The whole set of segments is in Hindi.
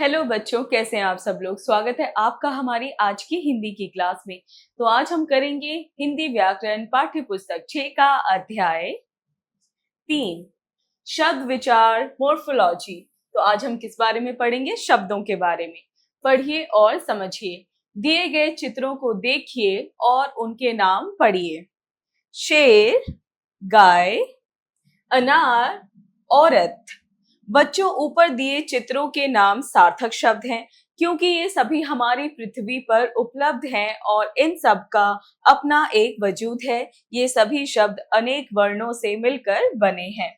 हेलो बच्चों, कैसे हैं आप सब लोग। स्वागत है आपका हमारी आज की हिंदी की क्लास में। तो आज हम करेंगे हिंदी व्याकरण पाठ्य पुस्तक 6 का अध्याय 3 शब्द विचार मोर्फोलॉजी। तो आज हम किस बारे में पढ़ेंगे? शब्दों के बारे में। पढ़िए और समझिए। दिए गए चित्रों को देखिए और उनके नाम पढ़िए। शेर, गाय, अनार, औरत। बच्चों, ऊपर दिए चित्रों के नाम सार्थक शब्द हैं क्योंकि ये सभी हमारी पृथ्वी पर उपलब्ध हैं और इन सब का अपना एक वजूद है। ये सभी शब्द अनेक वर्णों से मिलकर बने हैं।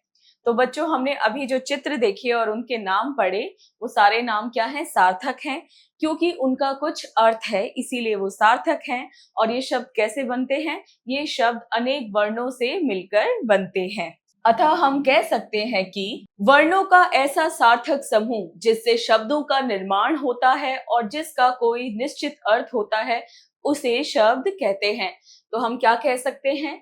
तो बच्चों, हमने अभी जो चित्र देखे और उनके नाम पढ़े, वो सारे नाम क्या हैं? सार्थक हैं, क्योंकि उनका कुछ अर्थ है, इसीलिए वो सार्थक हैं। और ये शब्द कैसे बनते हैं? ये शब्द अनेक वर्णों से मिलकर बनते हैं। अतः हम कह सकते हैं कि वर्णों का ऐसा सार्थक समूह जिससे शब्दों का निर्माण होता है और जिसका कोई निश्चित अर्थ होता है, उसे शब्द कहते हैं। तो हम क्या कह सकते हैं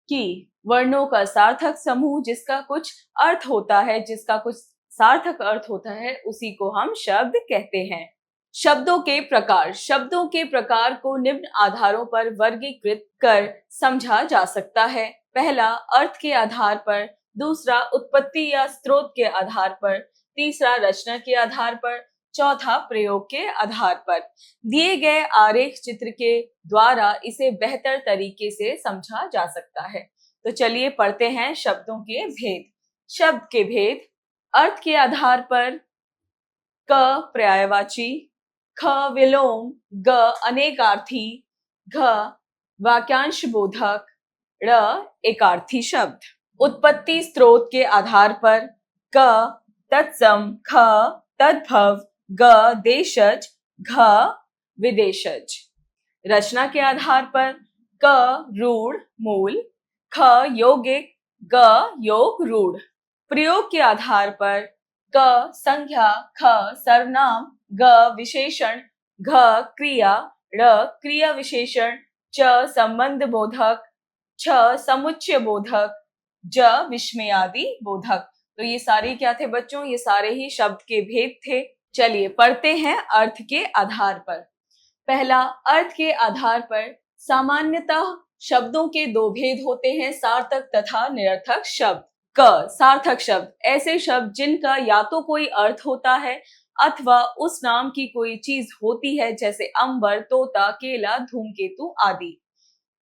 कि वर्णों का सार्थक समूह जिसका कुछ अर्थ होता है, जिसका कुछ सार्थक अर्थ होता है, उसी को हम शब्द कहते हैं। शब्दों के प्रकार। शब्दों के प्रकार को निम्न आधारों पर वर्गीकृत कर समझा जा सकता है। पहला, अर्थ के आधार पर। दूसरा, उत्पत्ति या स्रोत के आधार पर। तीसरा, रचना के आधार पर। चौथा, प्रयोग के आधार पर। दिए गए आरेख चित्र के द्वारा इसे बेहतर तरीके से समझा जा सकता है। तो चलिए पढ़ते हैं शब्दों के भेद। शब्द के भेद। अर्थ के आधार पर। क पर्यायवाची, ख विलोम, ग अनेकार्थी, घ वाक्यांश बोधक, ड़ एकार्थी शब्द। उत्पत्ति स्रोत के आधार पर। क तत्सम, ख तद्भव, ग देशज, घ विदेशज। रचना के आधार पर। क रूढ़ मूल, ख यौगिक, ग योग रूढ़। प्रयोग के आधार पर। क संज्ञा, ख सर्वनाम, ग विशेषण, घ क्रिया, ड़ क्रिया विशेषण, च संबंध बोधक, छ समुच्चय बोधक, ज विस्मयादि बोधक। तो ये सारे क्या थे बच्चों? ये सारे ही शब्द के भेद थे। चलिए पढ़ते हैं अर्थ के आधार पर। पहला, अर्थ के आधार पर। सामान्यतः शब्दों के दो भेद होते हैं, सार्थक तथा निरर्थक शब्द। क सार्थक शब्द ऐसे शब्द जिनका या तो कोई अर्थ होता है अथवा उस नाम की कोई चीज होती है, जैसे अंबर, तोता, केला, धूमकेतु आदि।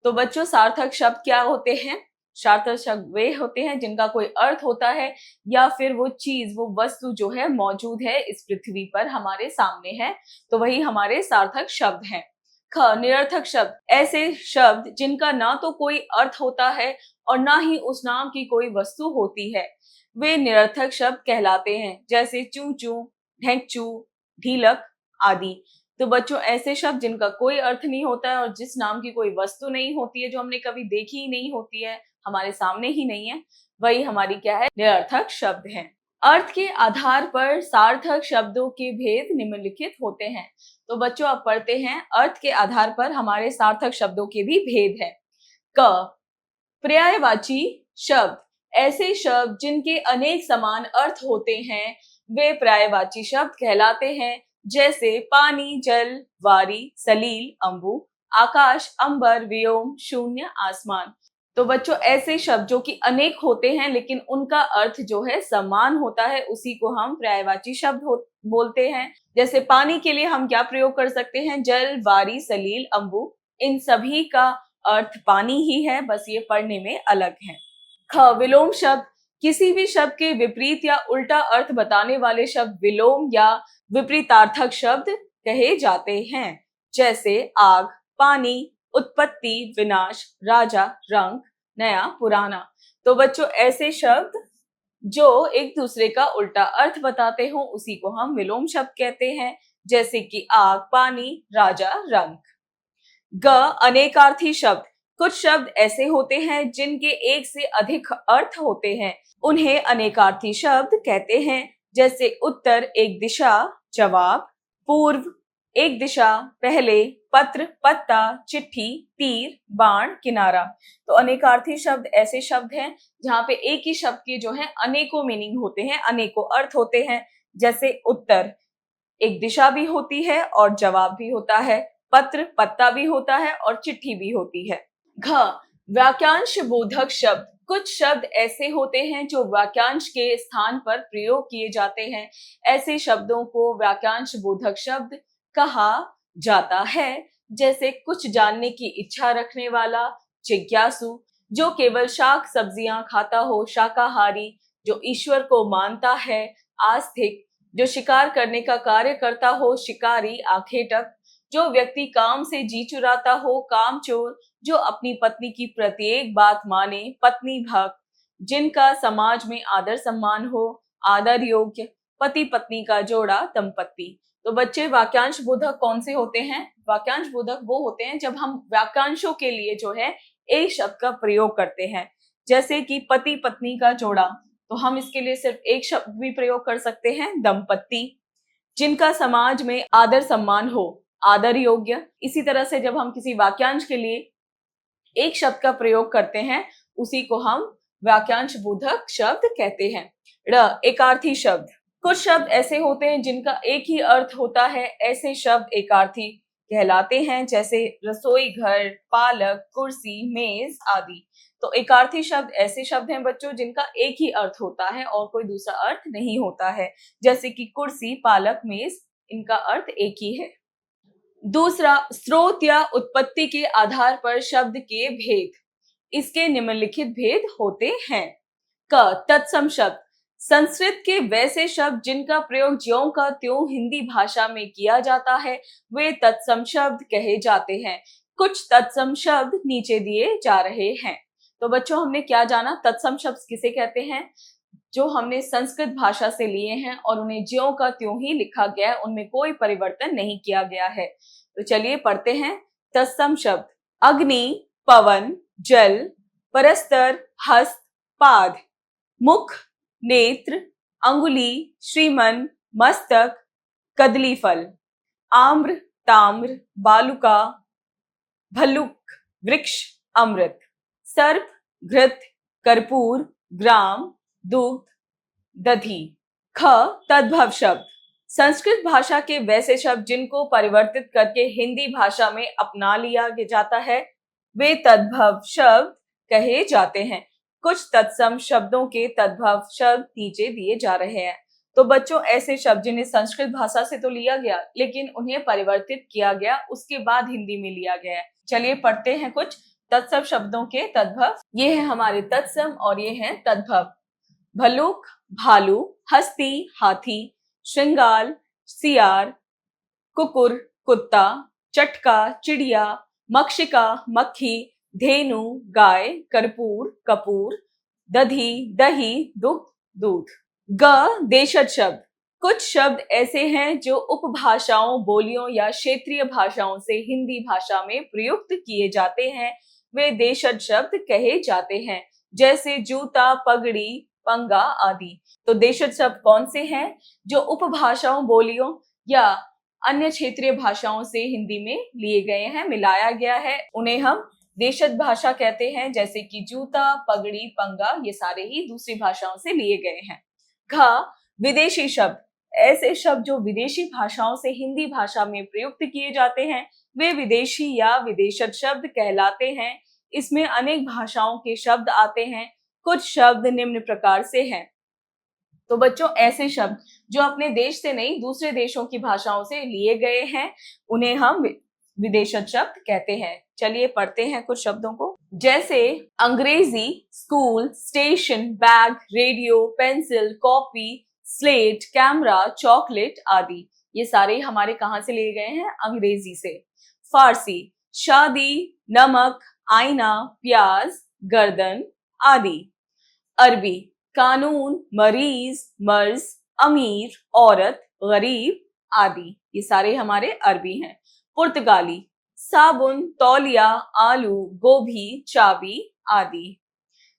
तो बच्चों, सार्थक शब्द क्या होते हैं? सार्थक शब्द वे होते हैं जिनका कोई अर्थ होता है या फिर वो चीज, वो वस्तु जो है मौजूद है इस पृथ्वी पर, हमारे सामने है, तो वही हमारे सार्थक शब्द हैं। ख निरर्थक शब्द ऐसे शब्द जिनका ना तो कोई अर्थ होता है और ना ही उस नाम की कोई वस्तु होती है, वे निरर्थक शब्द कहलाते हैं, जैसे चू चू, ढेंचू, ढीलक आदि। तो बच्चों, ऐसे शब्द जिनका कोई अर्थ नहीं होता है और जिस नाम की कोई वस्तु नहीं होती है, जो हमने कभी देखी ही नहीं होती है, हमारे सामने ही नहीं है, वही हमारी क्या है? निरर्थक शब्द हैं। अर्थ के आधार पर सार्थक शब्दों के भेद निम्नलिखित होते हैं। तो बच्चों, अब पढ़ते हैं अर्थ के आधार पर हमारे सार्थक शब्दों के भी भेद है। क पर्यायवाची शब्द ऐसे शब्द जिनके अनेक समान अर्थ होते हैं, वे पर्यायवाची शब्द कहलाते हैं, जैसे पानी, जल, वारी, सलील, अंबु, आकाश, अंबर, व्योम, शून्य, आसमान। तो बच्चों, ऐसे शब्द जो कि अनेक होते हैं लेकिन उनका अर्थ जो है समान होता है, उसी को हम पर्यायवाची शब्द बोलते हैं। जैसे पानी के लिए हम क्या प्रयोग कर सकते हैं? जल, वारी, सलील, अंबु। इन सभी का अर्थ पानी ही है, बस ये पढ़ने में अलग है। ख विलोम शब्द किसी भी शब्द के विपरीत या उल्टा अर्थ बताने वाले शब्द विलोम या विपरीतार्थक शब्द कहे जाते हैं, जैसे आग, पानी, उत्पत्ति, विनाश, राजा, रंग, नया, पुराना। तो बच्चों, ऐसे शब्द जो एक दूसरे का उल्टा अर्थ बताते हो, उसी को हम विलोम शब्द कहते हैं, जैसे कि आग, पानी, राजा, रंग। ग अनेकार्थी शब्द कुछ शब्द ऐसे होते हैं जिनके एक से अधिक अर्थ होते हैं, उन्हें अनेकार्थी शब्द कहते हैं, जैसे उत्तर एक दिशा, जवाब, पूर्व एक दिशा, पहले, पत्र, पत्ता, चिट्ठी, तीर, बाण, किनारा। तो अनेकार्थी शब्द ऐसे शब्द हैं जहां पे एक ही शब्द के जो है अनेकों मीनिंग होते हैं, अनेकों अर्थ होते हैं, जैसे उत्तर एक दिशा भी होती है और जवाब भी होता है, पत्र पत्ता भी होता है और चिट्ठी भी होती है। घ, वाक्यांश बोधक शब्द। कुछ शब्द ऐसे होते हैं जो वाक्यांश के स्थान पर प्रयोग किए जाते हैं। ऐसे शब्दों को वाक्यांश बोधक शब्द कहा जाता है। जैसे कुछ जानने की इच्छा रखने वाला, जिज्ञासु, जो केवल शाक सब्जियां खाता हो शाकाहारी, जो ईश्वर को मानता है आस्तिक, जो शिकार करने का कार्य करता हो शिकारी आखेटक, जो व्यक्ति काम से जी चुराता हो कामचोर, जो अपनी पत्नी की प्रत्येक बात माने पत्नी भक्त, जिनका समाज में आदर सम्मान हो आदर योग्य, पति पत्नी का जोड़ा दंपत्ति। तो बच्चे वाक्यांश बोधक कौन से होते हैं? वाक्यांश बोधक वो होते हैं जब हम वाक्यांशों के लिए जो है एक शब्द का प्रयोग करते हैं। जैसे कि पति पत्नी का जोड़ा, तो हम इसके लिए सिर्फ एक शब्द भी प्रयोग कर सकते हैं, दंपत्ति। जिनका समाज में आदर सम्मान हो आदर योग्य। इसी तरह से जब हम किसी वाक्यांश के लिए एक शब्द का प्रयोग करते हैं उसी को हम वाक्यांश बोधक शब्द कहते हैं। ड़, एकार्थी शब्द। कुछ शब्द ऐसे होते हैं जिनका एक ही अर्थ होता है, ऐसे शब्द एकार्थी कहलाते हैं, जैसे रसोई घर, पालक, कुर्सी, मेज आदि। तो एकार्थी शब्द ऐसे शब्द हैं बच्चों जिनका एक ही अर्थ होता है और कोई दूसरा अर्थ नहीं होता है, जैसे कि कुर्सी, पालक, मेज, इनका अर्थ एक ही है। दूसरा, स्रोत या उत्पत्ति के आधार पर शब्द के भेद। इसके निम्नलिखित भेद होते हैं। क, तत्सम शब्द। संस्कृत के वैसे शब्द जिनका प्रयोग ज्यों का त्यों हिंदी भाषा में किया जाता है वे तत्सम शब्द कहे जाते हैं। कुछ तत्सम शब्द नीचे दिए जा रहे हैं। तो बच्चों हमने क्या जाना, तत्सम शब्द किसे कहते हैं? जो हमने संस्कृत भाषा से लिए हैं और उन्हें ज्यों का त्यों ही लिखा गया है, उनमें कोई परिवर्तन नहीं किया गया है। तो चलिए पढ़ते हैं तत्सम शब्द। अग्नि, पवन, जल, परस्तर, हस्त, पाद, मुख, नेत्र, अंगुली, श्रीमन, मस्तक, कदली फल, आम्र, ताम्र, बालुका, भल्लुक, वृक्ष, अमृत, सर्प, घृत, कर्पूर, ग्राम, दुग्ध, दधि। ख, तद्भव शब्द। संस्कृत भाषा के वैसे शब्द जिनको परिवर्तित करके हिंदी भाषा में अपना लिया जाता है वे तद्भव शब्द कहे जाते हैं। कुछ तत्सम शब्दों के तद्भव शब्द नीचे दिए जा रहे हैं। तो बच्चों ऐसे शब्द जिन्हें संस्कृत भाषा से तो लिया गया लेकिन उन्हें परिवर्तित किया गया, उसके बाद हिंदी में लिया गया है। चलिए पढ़ते हैं कुछ तत्सम शब्दों के तद्भव। ये है हमारे तत्सम और ये है तद्भव। भल्लुक, भालू, हस्ती, हाथी, श्रृंगाल, सियार, कुकुर, कुत्ता, चटका, चिड़िया, मक्षिका, मक्खी, धेनु, गाय, कर्पूर, कपूर, दधी, दही, दुग्ध, दूध। ग, देशज शब्द। कुछ शब्द ऐसे हैं जो उपभाषाओं, बोलियों या क्षेत्रीय भाषाओं से हिंदी भाषा में प्रयुक्त किए जाते हैं, वे देशज शब्द कहे जाते हैं, जैसे जूता, पगड़ी, पंगा आदि। तो देशज शब्द कौन से हैं? जो उपभाषाओं, बोलियों या अन्य क्षेत्रीय भाषाओं से हिंदी में लिए गए हैं, मिलाया गया है, उन्हें हम देशज भाषा कहते हैं, जैसे कि जूता, पगड़ी, पंगा, ये सारे ही दूसरी भाषाओं से लिए गए हैं। घ, विदेशी शब्द। ऐसे शब्द जो विदेशी भाषाओं से हिंदी भाषा में प्रयुक्त किए जाते हैं वे विदेशी या विदेशज शब्द कहलाते हैं। इसमें अनेक भाषाओं के शब्द आते हैं। कुछ शब्द निम्न प्रकार से हैं। तो बच्चों ऐसे शब्द जो अपने देश से नहीं दूसरे देशों की भाषाओं से लिए गए हैं उन्हें हम विदेशज शब्द कहते हैं। चलिए पढ़ते हैं कुछ शब्दों को। जैसे अंग्रेजी, school, station, bag, radio, pencil, copy, slate, camera, chocolate आदि। ये सारे हमारे कहाँ से लिए गए हैं? अंग्रेजी से। फारसी, शादी, नमक, आईना, प्याज, गर्दन आदि। अरबी, कानून, मरीज, मर्ज, अमीर, औरत, गरीब आदि। ये सारे हमारे अरबी हैं। पुर्तगाली, साबुन, तौलिया, आलू, गोभी, चाबी आदि।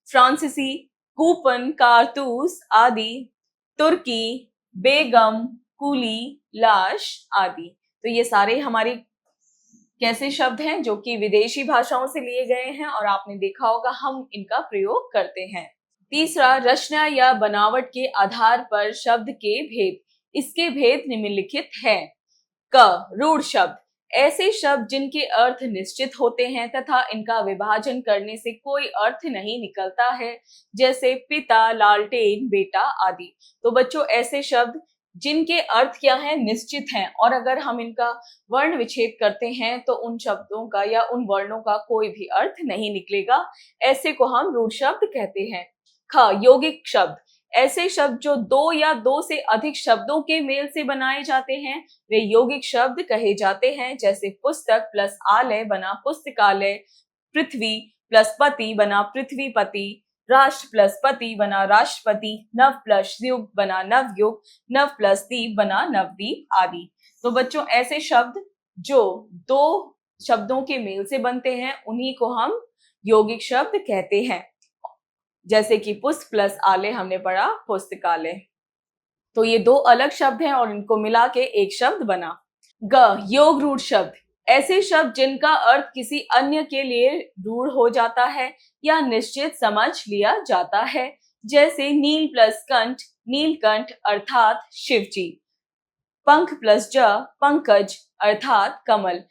फ्रांसीसी, कूपन, कारतूस आदि। तुर्की, बेगम, कुली, लाश आदि। तो ये सारे हमारे कैसे शब्द हैं जो कि विदेशी भाषाओं से लिए गए हैं और आपने देखा होगा हम इनका प्रयोग करते हैं। तीसरा, रचना या बनावट के आधार पर शब्द के भेद। इसके भेद निम्नलिखित हैं। क, रूढ़ शब्द, ऐसे शब्द जिनके अर्थ निश्चित होते हैं तथा इनका विभाजन करने से कोई अर्थ नहीं निकलता है, जैसे पिता, लालटेन, बेटा आदि। तो बच्चों, ऐसे शब्द जिनके अर्थ क्या है, निश्चित हैं, और अगर हम इनका वर्ण विच्छेद करते हैं तो उन शब्दों का या उन वर्णों का कोई भी अर्थ नहीं निकलेगा, ऐसे को हम रूढ़ शब्द कहते हैं। ख, यौगिक शब्द, ऐसे शब्द जो दो या दो से अधिक शब्दों के मेल से बनाए जाते हैं वे यौगिक शब्द कहे जाते हैं, जैसे पुस्तक प्लस आलय बना पुस्तकालय, पृथ्वी प्लस पति बना पृथ्वीपति, राष्ट्र प्लस पति बना राष्ट्रपति, नव प्लस युग बना नवयुग, नव प्लस दीप बना नवदीप आदि। तो बच्चों, ऐसे शब्द जो दो शब्दों के मेल से बनते हैं उन्हीं को हम यौगिक शब्द कहते हैं, जैसे कि पुस्त प्लस आलय हमने पढ़ा पुस्तकालय। तो ये दो अलग शब्द हैं और इनको मिला के एक शब्द बना। ग, योग रूढ़ शब्द, ऐसे शब्द जिनका अर्थ किसी अन्य के लिए रूढ़ हो जाता है या निश्चित समझ लिया जाता है, जैसे नील प्लस कंठ नीलकंठ अर्थात शिवजी, पंख प्लस ज पंकज अर्थात कमल।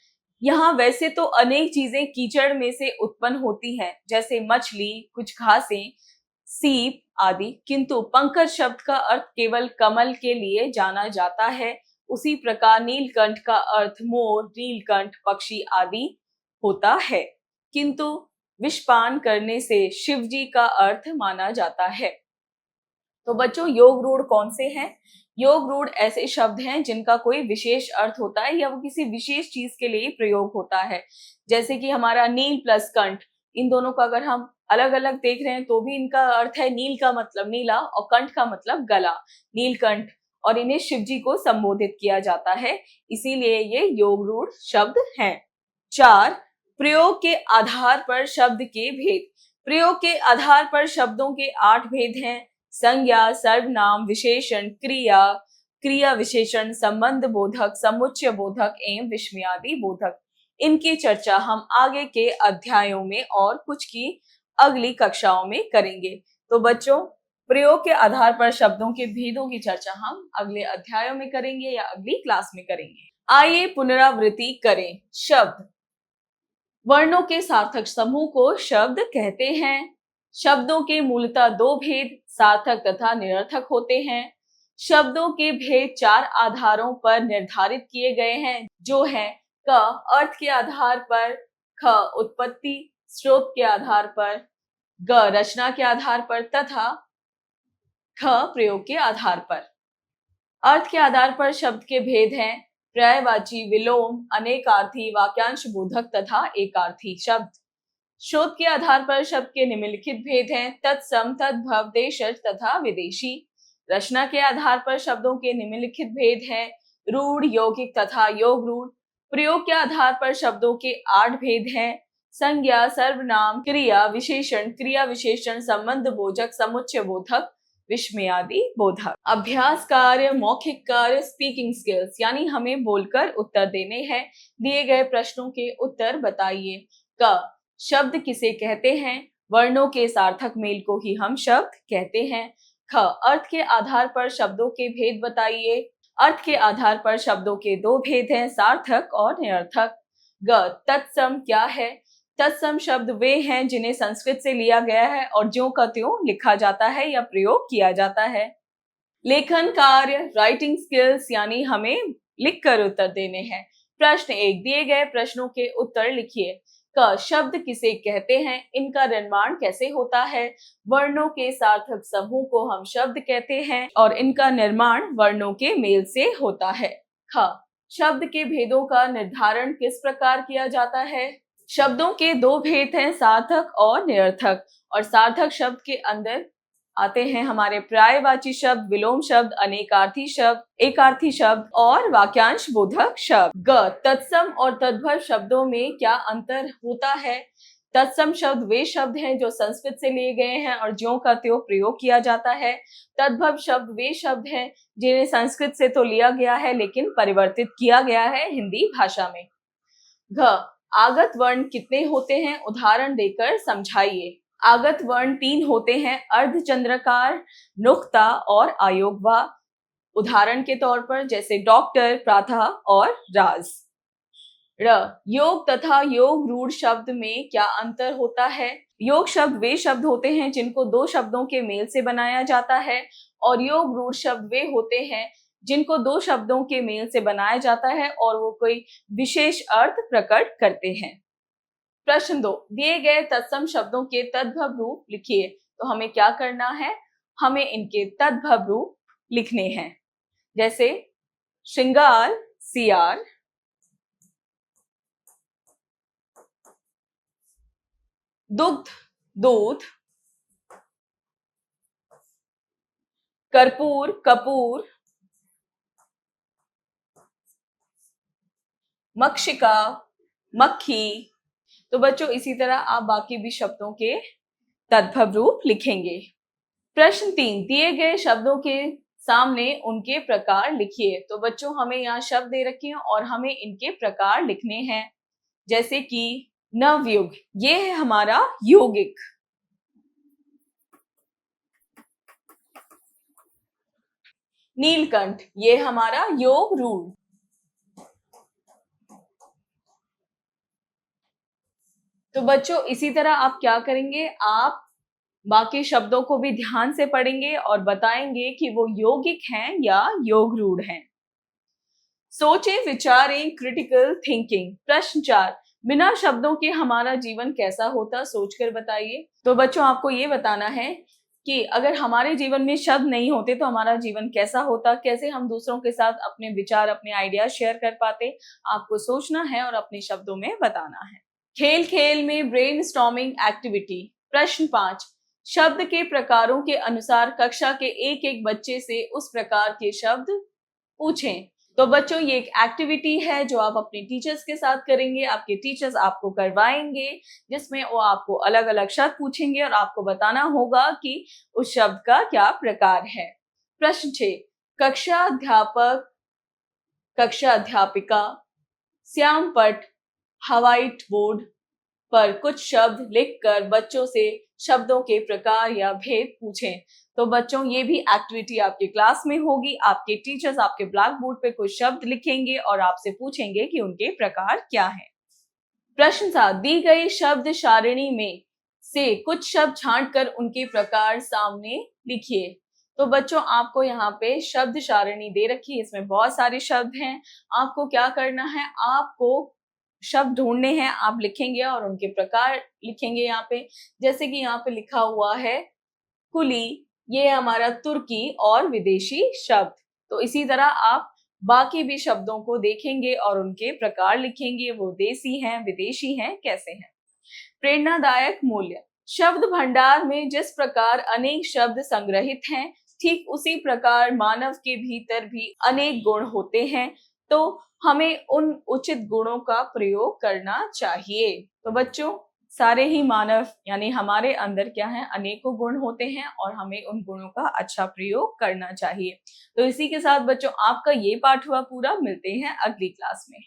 यहाँ वैसे तो अनेक चीजें कीचड़ में से उत्पन्न होती हैं, जैसे मछली, कुछ घासें, सीप आदि, किंतु पंकज शब्द का अर्थ केवल कमल के लिए जाना जाता है। उसी प्रकार नीलकंठ का अर्थ मोर, नीलकंठ पक्षी आदि होता है, किंतु विषपान करने से शिवजी का अर्थ माना जाता है। तो बच्चों, योग रूढ़ कौन से हैं? योग रूढ़ ऐसे शब्द हैं जिनका कोई विशेष अर्थ होता है या वो किसी विशेष चीज के लिए प्रयोग होता है, जैसे कि हमारा नील प्लस कंठ, इन दोनों का अगर हम अलग अलग देख रहे हैं तो भी इनका अर्थ है नील का मतलब नीला और कंठ का मतलब गला, नीलकंठ, और इन्हें शिवजी को संबोधित किया जाता है, इसीलिए ये योग रूढ़ शब्द हैं। 4, प्रयोग के आधार पर शब्द के भेद। प्रयोग के आधार पर शब्दों के 8 भेद हैं। संज्ञा, सर्वनाम, विशेषण, क्रिया, क्रिया विशेषण, संबंध बोधक, समुच्चय बोधक एवं विस्मयादि बोधक। इनकी चर्चा हम आगे के अध्यायों में और कुछ की अगली कक्षाओं में करेंगे। तो बच्चों, प्रयोग के आधार पर शब्दों के भेदों की चर्चा हम अगले अध्यायों में करेंगे या अगली क्लास में करेंगे। आइए पुनरावृत्ति करें। शब्द, वर्णों के सार्थक समूह को शब्द कहते हैं। शब्दों के मूलतः 2 भेद सार्थक तथा निरर्थक होते हैं। शब्दों के भेद 4 आधारों पर निर्धारित किए गए हैं, जो है क, अर्थ के आधार पर, ख, उत्पत्ति स्रोत के आधार पर, ग, रचना के आधार पर तथा ख, प्रयोग के आधार पर। अर्थ के आधार पर शब्द के भेद हैं पर्यायवाची, विलोम, अनेकार्थी, वाक्यांश बोधक तथा एकार्थी शब्द। स्रोत के आधार पर शब्द के निम्नलिखित भेद हैं तत्सम, तद्भव, देशज तथा विदेशी। रचना के आधार पर शब्दों के निम्नलिखित भेद हैं रूढ़, यौगिक तथा योग रूढ़। प्रयोग के आधार पर शब्दों के 8 भेद हैं संज्ञा, सर्वनाम, क्रिया विशेषण, संबंध बोधक, समुच्चय बोधक, विस्मयादि बोधक। अभ्यास कार्य, मौखिक कार्य, स्पीकिंग स्किल्स, यानी हमें बोलकर उत्तर देने हैं। दिए गए प्रश्नों के उत्तर बताइए। क, शब्द किसे कहते हैं? वर्णों के सार्थक मेल को ही हम शब्द कहते हैं। ख, अर्थ के आधार पर शब्दों के भेद बताइए। अर्थ के आधार पर शब्दों के 2 भेद हैं सार्थक और निरर्थक। ग, तत्सम क्या है? तत्सम शब्द वे हैं जिन्हें संस्कृत से लिया गया है और ज्यों का त्यों लिखा जाता है या प्रयोग किया जाता है। लेखन कार्य, राइटिंग स्किल्स, यानी हमें लिखकर उत्तर देने हैं। प्रश्न 1, दिए गए प्रश्नों के उत्तर लिखिए। क, शब्द किसे कहते हैं? इनका निर्माण कैसे होता है? वर्णों के सार्थक समूह को हम शब्द कहते हैं और इनका निर्माण वर्णों के मेल से होता है। ख, शब्द के भेदों का निर्धारण किस प्रकार किया जाता है? शब्दों के 2 भेद हैं सार्थक और निरर्थक, और सार्थक शब्द के अंदर आते हैं हमारे पर्यायवाची शब्द, विलोम शब्द, अनेकार्थी शब्द, एकार्थी शब्द और वाक्यांश बोधक शब्द। ग, तत्सम और तद्भव शब्दों में क्या अंतर होता है? तत्सम शब्द वे शब्द हैं जो संस्कृत से लिए गए हैं और ज्यों का त्यों प्रयोग किया जाता है। तद्भव शब्द वे शब्द हैं जिन्हें संस्कृत से तो लिया गया है लेकिन परिवर्तित किया गया है हिंदी भाषा में। घ, आगत वर्ण कितने होते हैं? उदाहरण देकर समझाइए। आगत वर्ण 3 होते हैं, अर्धचंद्राकार, नुक्ता और आयोगवा। उदाहरण के तौर पर जैसे डॉक्टर, प्रातः और राज। र, योग तथा योग रूढ़ शब्द में क्या अंतर होता है? योग शब्द वे शब्द होते हैं जिनको दो शब्दों के मेल से बनाया जाता है, और योग रूढ़ शब्द वे होते हैं जिनको दो शब्दों के मेल से बनाया जाता है और वो कोई विशेष अर्थ प्रकट करते हैं। प्रश्न 2, दिए गए तत्सम शब्दों के तद्भव रूप लिखिए। तो हमें क्या करना है? हमें इनके तद्भव रूप लिखने हैं। जैसे श्रृंगार सियार, दुग्ध दूध, कर्पूर कपूर, मक्षिका मक्खी। तो बच्चों इसी तरह आप बाकी भी शब्दों के तद्भव रूप लिखेंगे। प्रश्न 3, दिए गए शब्दों के सामने उनके प्रकार लिखिए। तो बच्चों हमें यहाँ शब्द दे रखे हैं और हमें इनके प्रकार लिखने हैं। जैसे कि नवयुग, ये है हमारा यौगिक। नीलकंठ, ये हमारा योग रूढ़। तो बच्चों इसी तरह आप क्या करेंगे? आप बाकी शब्दों को भी ध्यान से पढ़ेंगे और बताएंगे कि वो यौगिक हैं या योग रूढ़ हैं। सोचें, विचारें, क्रिटिकल थिंकिंग। प्रश्न 4, बिना शब्दों के हमारा जीवन कैसा होता, सोचकर बताइए। तो बच्चों आपको ये बताना है कि अगर हमारे जीवन में शब्द नहीं होते तो हमारा जीवन कैसा होता, कैसे हम दूसरों के साथ अपने विचार, अपने आइडिया शेयर कर पाते। आपको सोचना है और अपने शब्दों में बताना है। खेल खेल में ब्रेनस्टॉर्मिंग एक्टिविटी। प्रश्न 5, शब्द के प्रकारों के अनुसार कक्षा के एक एक बच्चे से उस प्रकार के शब्द पूछें। तो बच्चों ये एक एक्टिविटी है जो आप अपने टीचर्स के साथ करेंगे। आपके टीचर्स आपको करवाएंगे, जिसमें वो आपको अलग अलग शब्द पूछेंगे और आपको बताना होगा कि उस शब्द का क्या प्रकार है। प्रश्न 6, कक्षा अध्यापक, कक्षा अध्यापिका, श्याम पट, व्हाइट बोर्ड पर कुछ शब्द लिखकर बच्चों से शब्दों के प्रकार या भेद पूछें। तो बच्चों ये भी एक्टिविटी आपके क्लास में होगी। आपके टीचर्स आपके ब्लैक बोर्ड पे कुछ शब्द लिखेंगे और आपसे पूछेंगे कि उनके प्रकार क्या हैं। प्रश्न 7, दी गई शब्द सारणी में से कुछ शब्द छांटकर उनके प्रकार सामने लिखिए। तो बच्चों आपको यहाँ पे शब्द सारणी दे रखी है, इसमें बहुत सारे शब्द हैं। आपको क्या करना है? आपको शब्द ढूंढने हैं, आप लिखेंगे और उनके प्रकार लिखेंगे यहाँ पे। जैसे कि यहाँ पे लिखा हुआ है कुली, ये हमारा तुर्की और विदेशी शब्द। तो इसी तरह आप बाकी भी शब्दों को देखेंगे और उनके प्रकार लिखेंगे, वो देसी हैं, विदेशी हैं, कैसे हैं। प्रेरणादायक मूल्य। शब्द भंडार में जिस प्रकार अनेक शब्द संग्रहित हैं, ठीक उसी प्रकार मानव के भीतर भी अनेक गुण होते हैं। तो हमें उन उचित गुणों का प्रयोग करना चाहिए। तो बच्चों सारे ही मानव यानी हमारे अंदर क्या है? अनेकों गुण होते हैं और हमें उन गुणों का अच्छा प्रयोग करना चाहिए। तो इसी के साथ बच्चों आपका ये पाठ हुआ पूरा। मिलते हैं अगली क्लास में।